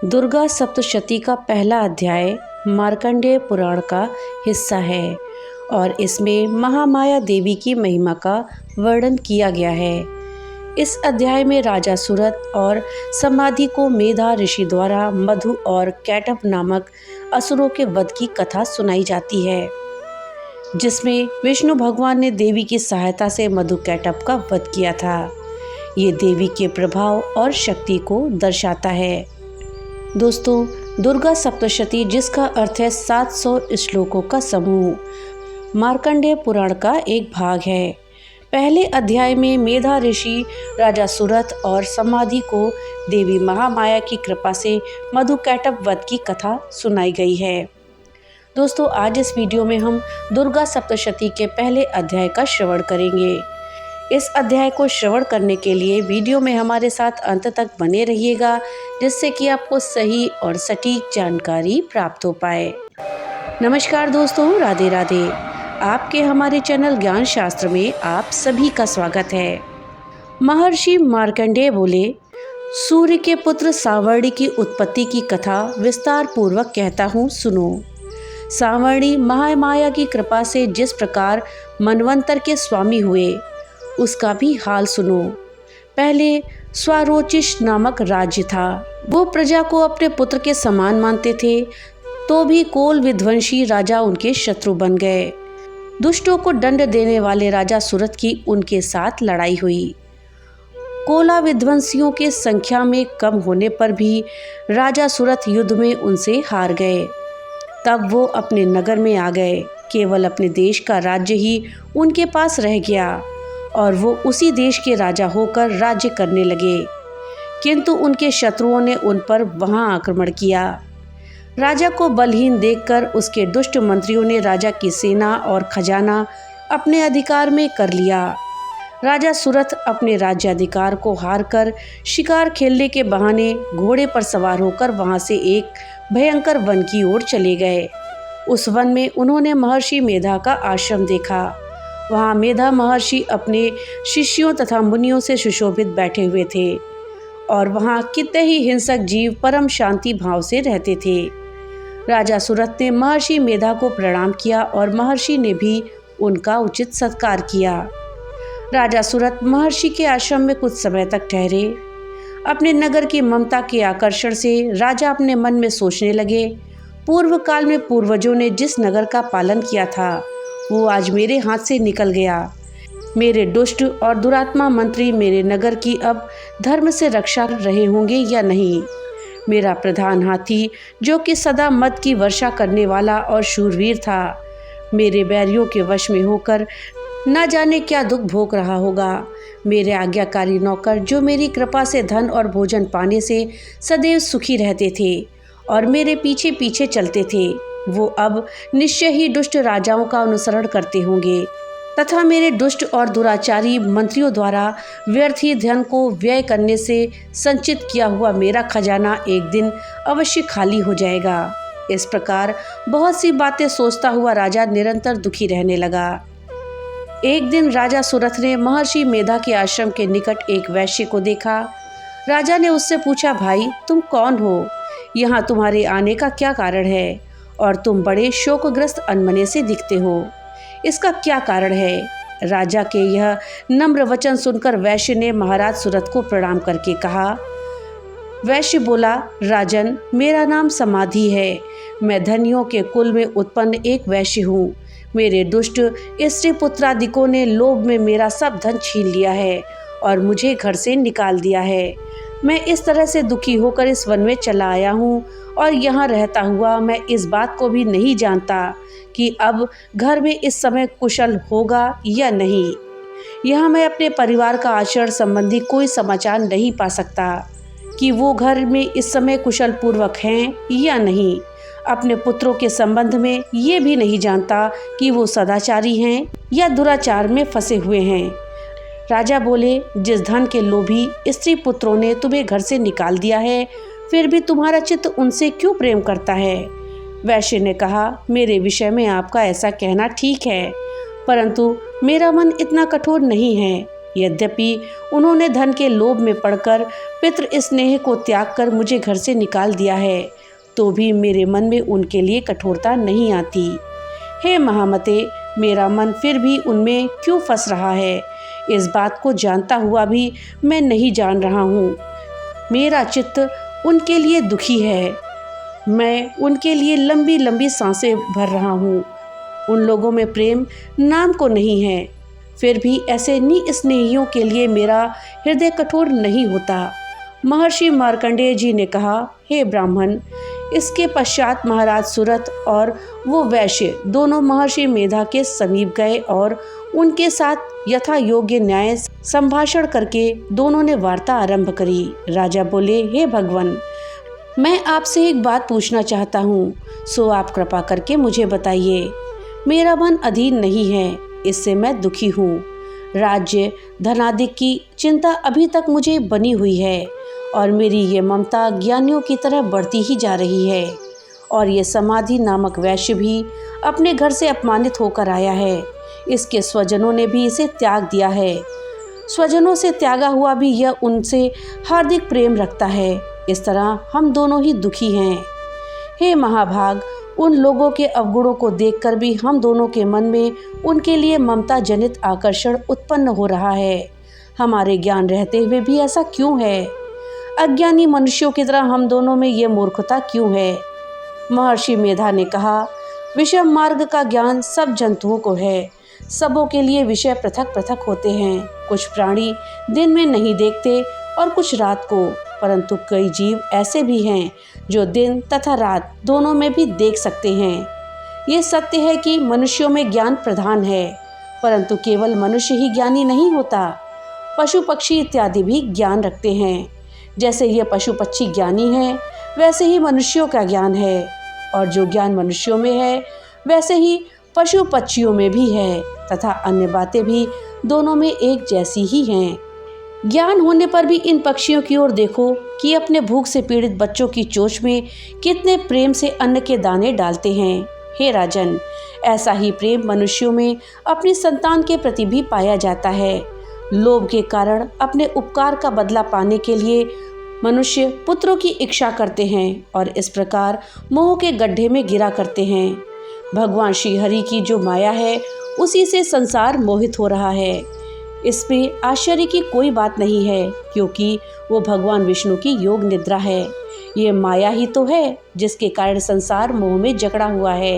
दुर्गा सप्तशती का पहला अध्याय मार्कंडेय पुराण का हिस्सा है और इसमें महामाया देवी की महिमा का वर्णन किया गया है। इस अध्याय में राजा सुरथ और समाधि को मेधा ऋषि द्वारा मधु और कैटभ नामक असुरों के वध की कथा सुनाई जाती है, जिसमें विष्णु भगवान ने देवी की सहायता से मधु कैटभ का वध किया था। ये देवी के प्रभाव और शक्ति को दर्शाता है। दोस्तों, दुर्गा सप्तशती, जिसका अर्थ है 700 श्लोकों का समूह, मार्कंडेय पुराण का एक भाग है। पहले अध्याय में मेधा ऋषि, राजा सुरथ और समाधि को देवी महामाया की कृपा से मधु कैटभ वध की कथा सुनाई गई है। दोस्तों, आज इस वीडियो में हम दुर्गा सप्तशती के पहले अध्याय का श्रवण करेंगे। इस अध्याय को श्रवण करने के लिए वीडियो में हमारे साथ अंत तक बने रहिएगा, जिससे कि आपको सही और सटीक जानकारी प्राप्त हो पाए। नमस्कार दोस्तों, राधे राधे। आपके हमारे चैनल ज्ञान शास्त्र में आप सभी का स्वागत है। महर्षि मार्कंडेय बोले, सूर्य के पुत्र सावर्णी की उत्पत्ति की कथा विस्तार पूर्वक कहता हूँ, सुनो। सावर्णी महामाया की कृपा से जिस प्रकार मनवंतर के स्वामी हुए, उसका भी हाल सुनो। पहले स्वारोचिष नामक राज्य था। वो प्रजा को अपने पुत्र के समान मानते थे, तो भी कोल विध्वंसी राजा उनके शत्रु बन गए। दुष्टों को दंड देने वाले राजा सुरथ की उनके साथ लड़ाई हुई। कोला विध्वंसियों के संख्या में कम होने पर भी राजा सुरथ युद्ध में उनसे हार गए। तब वो अपने नगर में आ गए। केवल अपने देश का राज्य ही उनके पास रह गया और वो उसी देश के राजा होकर राज्य करने लगे। किंतु उनके शत्रुओं ने उन पर वहां आक्रमण किया। राजा को बलहीन देखकर उसके दुष्ट मंत्रियों ने राजा की सेना और खजाना अपने अधिकार में कर लिया। राजा सुरथ अपने राज्याधिकार को हारकर शिकार खेलने के बहाने घोड़े पर सवार होकर वहां से एक भयंकर वन की ओर चले गए। उस वन में उन्होंने महर्षि मेधा का आश्रम देखा। वहाँ मेधा महर्षि अपने शिष्यों तथा मुनियों से सुशोभित बैठे हुए थे और वहाँ कितने ही हिंसक जीव परम शांति भाव से रहते थे। राजा सुरथ ने महर्षि मेधा को प्रणाम किया और महर्षि ने भी उनका उचित सत्कार किया। राजा सुरथ महर्षि के आश्रम में कुछ समय तक ठहरे। अपने नगर की ममता के आकर्षण से राजा अपने मन में सोचने लगे, पूर्व काल में पूर्वजों ने जिस नगर का पालन किया था, वो आज मेरे हाथ से निकल गया। मेरे दुष्ट और दुरात्मा मंत्री मेरे नगर की अब धर्म से रक्षा कर रहे होंगे या नहीं। मेरा प्रधान हाथी, जो कि सदा मद की वर्षा करने वाला और शूरवीर था, मेरे बैरियों के वश में होकर न जाने क्या दुख भोग रहा होगा। मेरे आज्ञाकारी नौकर, जो मेरी कृपा से धन और भोजन पाने से सदैव सुखी रहते थे और मेरे पीछे पीछे चलते थे, वो अब निश्चय ही दुष्ट राजाओं का अनुसरण करते होंगे तथा मेरे दुष्ट और दुराचारी मंत्रियों द्वारा व्यर्थ ही धन को व्यय करने से संचित किया हुआ मेरा खजाना एक दिन अवश्य खाली हो जाएगा। इस प्रकार बहुत सी बातें सोचता हुआ राजा निरंतर दुखी रहने लगा। एक दिन राजा सुरथ ने महर्षि मेधा के आश्रम के निकट एक वैश्य को देखा। राजा ने उससे पूछा, भाई, तुम कौन हो? यहाँ तुम्हारे आने का क्या कारण है? और तुम बड़े शोकग्रस्त अनमने से दिखते हो, इसका क्या कारण है? राजा के यह नम्र वचन सुनकर वैश्य ने महाराज सुरथ को प्रणाम करके कहा। वैश्य बोला, राजन, मेरा नाम समाधि है। मैं धनियों के कुल में उत्पन्न एक वैश्य हूँ। मेरे दुष्ट स्त्री पुत्रादिकों ने लोभ में मेरा सब धन छीन लिया है और मुझे घर से निकाल दिया है। मैं इस तरह से दुखी होकर इस वन में चला आया हूँ और यहाँ रहता हुआ मैं इस बात को भी नहीं जानता कि अब घर में इस समय कुशल होगा या नहीं। यहाँ मैं अपने परिवार का आचरण संबंधी कोई समाचार नहीं पा सकता कि वो घर में इस समय कुशल पूर्वक हैं या नहीं। अपने पुत्रों के संबंध में ये भी नहीं जानता कि वो सदाचारी हैं या दुराचार में फंसे हुए हैं। राजा बोले, जिस धन के लोभी स्त्री पुत्रों ने तुम्हें घर से निकाल दिया है, फिर भी तुम्हारा चित्त उनसे क्यों प्रेम करता है? वैश्य ने कहा, मेरे विषय में आपका ऐसा कहना ठीक है, परंतु मेरा मन इतना कठोर नहीं है। यद्यपि उन्होंने धन के लोभ में पड़कर पितृ स्नेह को त्याग कर मुझे घर से निकाल दिया है, तो भी मेरे मन में उनके लिए कठोरता नहीं आती। हे महामते, मेरा मन फिर भी उनमें क्यों फंस रहा है, इस बात को जानता हुआ भी मैं नहीं जान रहा हूँ। मेरा चित्त उनके लिए दुखी है। मैं उनके लिए लंबी लंबी सांसें भर रहा हूँ। उन लोगों में प्रेम नाम को नहीं है, फिर भी ऐसे निस्नेहियों के लिए मेरा हृदय कठोर नहीं होता। महर्षि मार्कंडेय जी ने कहा, हे ब्राह्मण। इसके पश्चात महाराज सुरथ और वो वैश्य दोनों महर्षि मेधा के समीप गए और उनके साथ यथा योग्य न्याय संभाषण करके दोनों ने वार्ता आरंभ करी। राजा बोले, हे भगवान, मैं आपसे एक बात पूछना चाहता हूँ, सो आप कृपा करके मुझे बताइए। मेरा मन अधीन नहीं है, इससे मैं दुखी हूँ। राज्य धनादि की चिंता अभी तक मुझे बनी हुई है और मेरी ये ममता ज्ञानियों की तरह बढ़ती ही जा रही है। और ये समाधि नामक वैश्य भी अपने घर से अपमानित होकर आया है। इसके स्वजनों ने भी इसे त्याग दिया है। स्वजनों से त्यागा हुआ भी यह उनसे हार्दिक प्रेम रखता है। इस तरह हम दोनों ही दुखी हैं। हे महाभाग, उन लोगों के अवगुणों को देखकर भी हम दोनों के मन में उनके लिए ममता जनित आकर्षण उत्पन्न हो रहा है। हमारे ज्ञान रहते हुए भी ऐसा क्यों है? अज्ञानी मनुष्यों की तरह हम दोनों में ये मूर्खता क्यों है? महर्षि मेधा ने कहा, विषम मार्ग का ज्ञान सब जंतुओं को है। सबों के लिए विषय पृथक पृथक होते हैं। कुछ प्राणी दिन में नहीं देखते और कुछ रात को, परंतु कई जीव ऐसे भी हैं जो दिन तथा रात दोनों में भी देख सकते हैं। ये सत्य है कि मनुष्यों में ज्ञान प्रधान है, परंतु केवल मनुष्य ही ज्ञानी नहीं होता। पशु पक्षी इत्यादि भी ज्ञान रखते हैं। जैसे ये पशु पक्षी ज्ञानी हैं, वैसे ही मनुष्यों का ज्ञान है, और जो ज्ञान मनुष्यों में है वैसे ही पशु पक्षियों में भी है, तथा अन्य बातें भी दोनों में एक जैसी ही हैं। ज्ञान होने पर भी इन पक्षियों की ओर देखो कि अपने भूख से पीड़ित बच्चों की चोंच में कितने प्रेम से अन्न के दाने डालते हैं। हे राजन, ऐसा ही प्रेम मनुष्यों में अपनी संतान के प्रति भी पाया जाता है। लोभ के कारण अपने उपकार का बदला पाने के लिए मनुष्य पुत्रों की इच्छा करते हैं और इस प्रकार मोह के गड्ढे में गिरा करते हैं। भगवान श्री हरि की जो माया है, उसी से संसार मोहित हो रहा है। इसमें आश्चर्य की कोई बात नहीं है, क्योंकि वो भगवान विष्णु की योग निद्रा है। ये माया ही तो है जिसके कारण संसार मोह में जकड़ा हुआ है।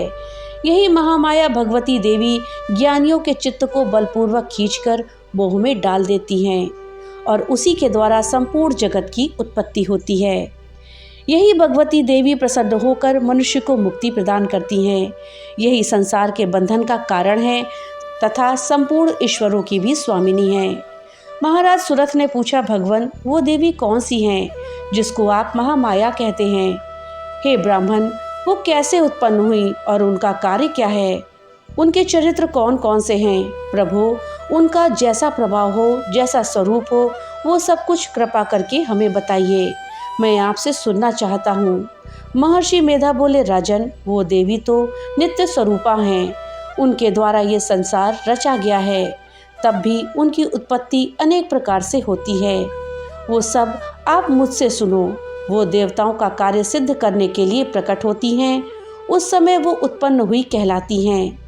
यही महामाया भगवती देवी ज्ञानियों के चित्त को बलपूर्वक खींचकर मोह में डाल देती हैं और उसी के द्वारा संपूर्ण जगत की उत्पत्ति होती है। यही भगवती देवी प्रसन्न होकर मनुष्य को मुक्ति प्रदान करती हैं। यही संसार के बंधन का कारण है तथा संपूर्ण ईश्वरों की भी स्वामिनी है। महाराज सुरथ ने पूछा, भगवान, वो देवी कौन सी हैं जिसको आप महामाया कहते हैं? हे ब्राह्मण, वो कैसे उत्पन्न हुई और उनका कार्य क्या है? उनके चरित्र कौन कौन से हैं? प्रभु, उनका जैसा प्रभाव हो, जैसा स्वरूप हो, वो सब कुछ कृपा करके हमें बताइए। मैं आपसे सुनना चाहता हूँ। महर्षि मेधा बोले, राजन, वो देवी तो नित्य स्वरूपा हैं। उनके द्वारा ये संसार रचा गया है, तब भी उनकी उत्पत्ति अनेक प्रकार से होती है। वो सब आप मुझसे सुनो। वो देवताओं का कार्य सिद्ध करने के लिए प्रकट होती हैं। उस समय वो उत्पन्न हुई कहलाती हैं।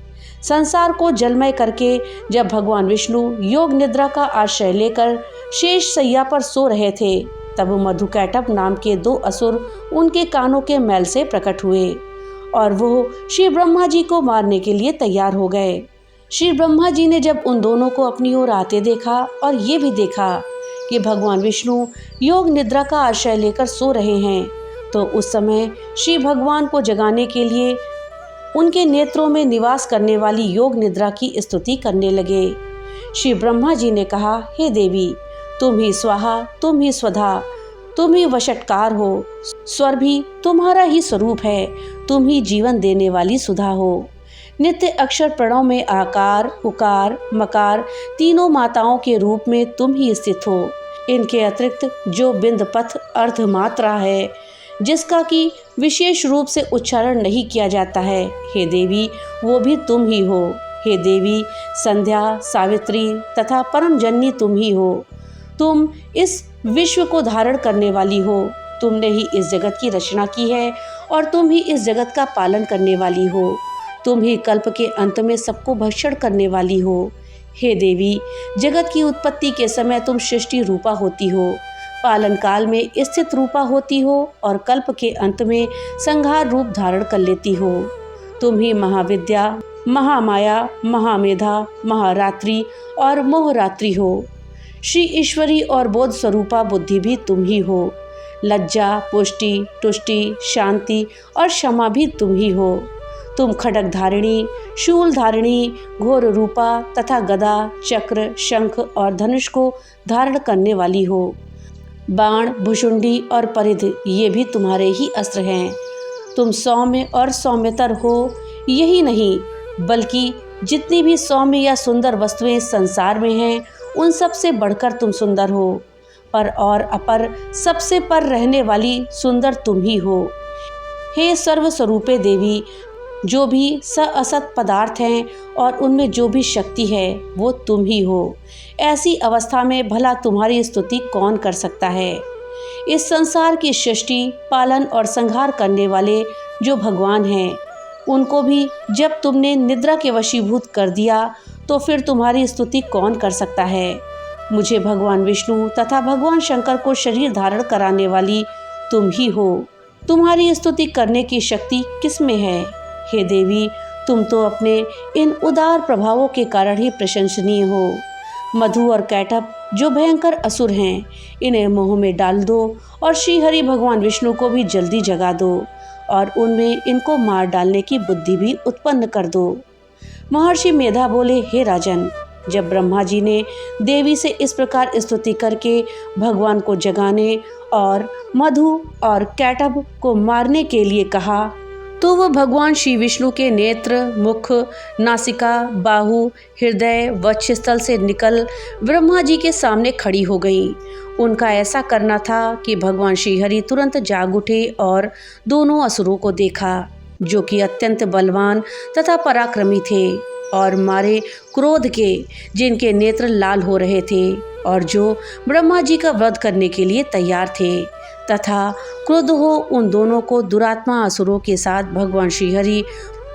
संसार को जलमय करके जब भगवान विष्णु योग निद्रा का आश्रय लेकर शेष सैया पर सो रहे थे, तब मधुकैटभ नाम के 2 असुर उनके कानों के मैल से प्रकट हुए और वो श्री ब्रह्मा जी को मारने के लिए तैयार हो गए। श्री ब्रह्मा जी ने जब उन दोनों को अपनी ओर आते देखा और ये भी देखा कि भगवान विष्णु योग निद्रा का आश्रय लेकर सो रहे हैं, तो उस समय श्री भगवान को जगाने के लिए उनके नेत्रों में निवास करने वाली योग निद्रा की स्तुति करने लगे। श्री ब्रह्मा जी ने कहा, हे देवी, तुम ही स्वाहा, तुम ही स्वधा, तुम ही वशटकार हो। स्वर भी तुम्हारा ही स्वरूप है। तुम ही जीवन देने वाली सुधा हो। नित्य अक्षर प्रणव में आकार, उकार, मकार तीनों माताओं के रूप में तुम ही स्थित हो। इनके अतिरिक्त जो बिंद पथ अर्ध मात्रा है, जिसका कि विशेष रूप से उच्चारण नहीं किया जाता है, हे देवी, वो भी तुम ही हो। हे देवी, संध्या, सावित्री तथा परम जननी तुम ही हो। तुम इस विश्व को धारण करने वाली हो। तुमने ही इस जगत की रचना की है और तुम ही इस जगत का पालन करने वाली हो। तुम ही कल्प के अंत में सबको भक्षण करने वाली हो। हे देवी, जगत की उत्पत्ति के समय तुम सृष्टि रूपा होती हो, पालन काल में स्थित रूपा होती हो और कल्प के अंत में संहार रूप धारण कर लेती हो। तुम ही महाविद्या, महामाया, महामेधा, महारात्रि और मोहरात्रि हो। श्री ईश्वरी और बोध स्वरूपा बुद्धि भी तुम ही हो। लज्जा, पुष्टि, तुष्टि, शांति और क्षमा भी तुम ही हो। तुम खड्ग धारिणी, शूल धारिणी, घोर रूपा तथा गदा, चक्र, शंख और धनुष को धारण करने वाली हो। बाण, भुषुंडी और परिध ये भी तुम्हारे ही अस्त्र हैं। तुम सौम्य और सौम्यतर हो। यही नहीं बल्कि जितनी भी सौम्य या सुंदर वस्तुएं संसार में हैं, उन सब से बढ़कर तुम सुंदर हो। पर और अपर सबसे पर रहने वाली सुंदर तुम ही हो। हे सर्वस्वरूपे देवी, जो भी असत पदार्थ हैं और उनमें जो भी शक्ति है वो तुम ही हो। ऐसी अवस्था में भला तुम्हारी स्तुति कौन कर सकता है। इस संसार की सृष्टि, पालन और संहार करने वाले जो भगवान हैं, उनको भी जब तुमने निद्रा के वशीभूत कर दिया तो फिर तुम्हारी स्तुति कौन कर सकता है। मुझे भगवान विष्णु तथा भगवान शंकर को शरीर धारण कराने वाली तुम ही हो। तुम्हारी स्तुति करने की शक्ति किसमें है। हे देवी, तुम तो अपने इन उदार प्रभावों के कारण ही प्रशंसनीय हो। मधु और कैटभ जो भयंकर असुर हैं, इन्हें मोह में डाल दो और श्री हरि भगवान विष्णु को भी जल्दी जगा दो और उनमें इनको मार डालने की बुद्धि भी उत्पन्न कर दो। महर्षि मेधा बोले, हे राजन, जब ब्रह्मा जी ने देवी से इस प्रकार स्तुति करके भगवान को जगाने और मधु और कैटभ को मारने के लिए कहा, तो वह भगवान श्री विष्णु के नेत्र, मुख, नासिका, बाहु, हृदय, वक्षस्थल से निकल ब्रह्मा जी के सामने खड़ी हो गईं। उनका ऐसा करना था कि भगवान श्री हरि तुरंत जाग उठे और दोनों असुरों को देखा, जो कि अत्यंत बलवान तथा पराक्रमी थे और मारे क्रोध के, जिनके नेत्र लाल हो रहे थे और जो ब्रह्मा जी का वध करने के लिए तैयार थे, तथा क्रुद्ध हो उन दोनों को दुरात्मा असुरों के साथ भगवान श्रीहरि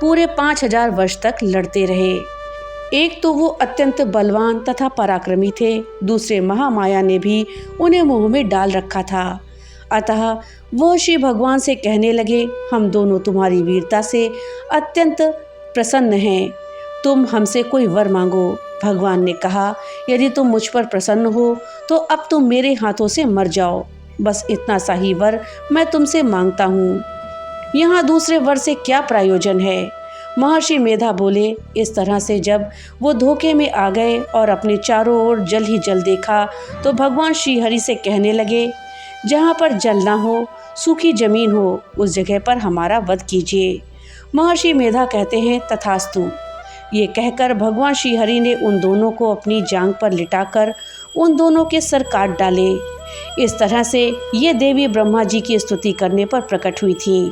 पूरे 5000 वर्ष तक लड़ते रहे। एक तो वो अत्यंत बलवान तथा पराक्रमी थे, दूसरे महामाया ने भी उन्हें मोह में डाल रखा था। अतः वो श्री भगवान से कहने लगे, हम दोनों तुम्हारी वीरता से अत्यंत प्रसन्न हैं, तुम हमसे कोई वर मांगो। भगवान ने कहा, यदि तुम मुझ पर प्रसन्न हो तो अब तुम मेरे हाथों से मर जाओ। बस इतना सा ही वर मैं तुमसे मांगता हूँ। यहाँ दूसरे वर से क्या प्रयोजन है। महर्षि मेधा बोले, इस तरह से जब वो धोखे में आ गए और अपने चारों ओर जल ही जल देखा तो भगवान श्री हरि से कहने लगे, जहाँ पर जल ना हो, सूखी जमीन हो, उस जगह पर हमारा वध कीजिए। महर्षि मेधा कहते हैं, तथास्तु। ये कहकर भगवान श्री हरि ने उन दोनों को अपनी जांघ पर लिटाकर उन दोनों के सर काट डाले। इस तरह से ये देवी ब्रह्मा जी की स्तुति करने पर प्रकट हुई थीं।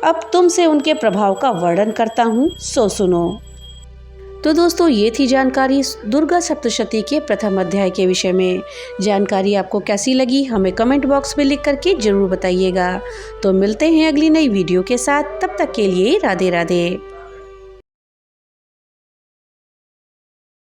अब तुमसे उनके प्रभाव का वर्णन करता हूँ, सो सुनो। तो दोस्तों, ये थी जानकारी दुर्गा सप्तशती के प्रथम अध्याय के विषय में। जानकारी आपको कैसी लगी हमें कमेंट बॉक्स में लिख करके जरूर बताइएगा। तो मिलते हैं अगली नई वीडियो के साथ, तब तक के लिए राधे राधे।